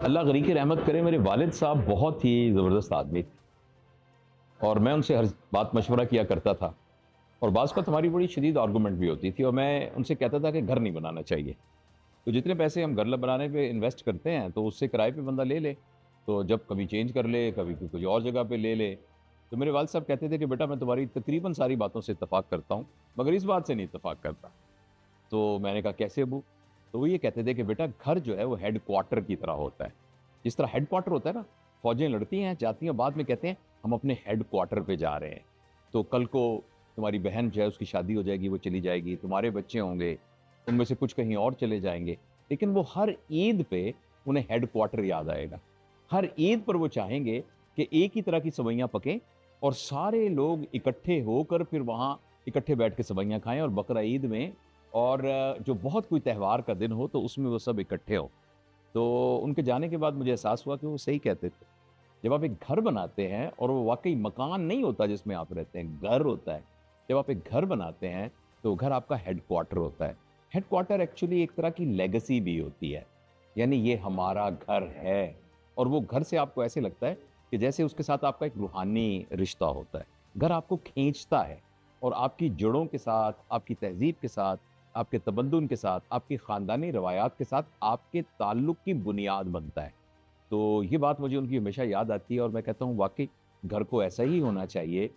اللہ गनी की रहमत करे, मेरे वालिद साहब बहुत ही ज़बरदस्त आदमी थे और मैं उनसे हर बात मशवरा किया करता था। और बाज़ वक़्त हमारी बड़ी शदीद आर्गुमेंट भी होती थी और मैं उनसे कहता था कि घर नहीं बनाना चाहिए। तो जितने पैसे हम घर बनाने पे इन्वेस्ट करते हैं, तो उससे किराए पे बंदा ले ले। तो जब कभी चेंज कर ले, कभी कोई और जगह पे ले ले। तो मेरे वालिद साहब कहते थे कि बेटा मैं तुम्हारी तकरीबन सारी बातों से इत्तेफ़ाक करता हूँ, मगर इस बात से नहीं इत्तेफ़ाक करता। तो मैंने कहा कैसे अब्बू? तो वो ये कहते थे कि बेटा घर जो है वो हेडक्वार्टर की तरह होता है। जिस तरह हेडक्वार्टर होता है ना, फ़ौजें लड़ती हैं, जाती हैं, बाद में कहते हैं हम अपने हेडक्वार्टर पे जा रहे हैं। तो कल को तुम्हारी बहन जो है उसकी शादी हो जाएगी, वो चली जाएगी, तुम्हारे बच्चे होंगे, उनमें से कुछ कहीं और चले जाएँगे। लेकिन वो हर ईद पे उन्हें हेडक्वार्टर याद आएगा। हर ईद पर वो चाहेंगे कि एक ही तरह की सेवइयाँ पकें और सारे लोग इकट्ठे होकर फिर वहाँ इकट्ठे बैठ के सेवइयाँ खाएँ और बकरा ईद में और जो बहुत कोई त्योहार का दिन हो तो उसमें वो सब इकट्ठे हों। तो उनके जाने के बाद मुझे एहसास हुआ कि वो सही कहते थे। जब आप एक घर बनाते हैं और वो वाक़ई मकान नहीं होता जिसमें आप रहते हैं, घर होता है। जब आप एक घर बनाते हैं, तो घर आपका हेडक्वार्टर होता है। हेडक्वार्टर एक्चुअली एक तरह की लेगेसी भी होती है। यानी ये हमारा घर है और वो घर से आपको ऐसे लगता है कि जैसे उसके साथ आपका एक रूहानी रिश्ता होता है। घर आपको खींचता है और आपकी जड़ों के साथ, आपकी तहज़ीब के साथ, आपके तमद्दुन के साथ, आपकी ख़ानदानी रवायात के साथ आपके ताल्लुक़ की बुनियाद बनता है। तो ये बात मुझे उनकी हमेशा याद आती है और मैं कहता हूँ वाक़ई घर को ऐसा ही होना चाहिए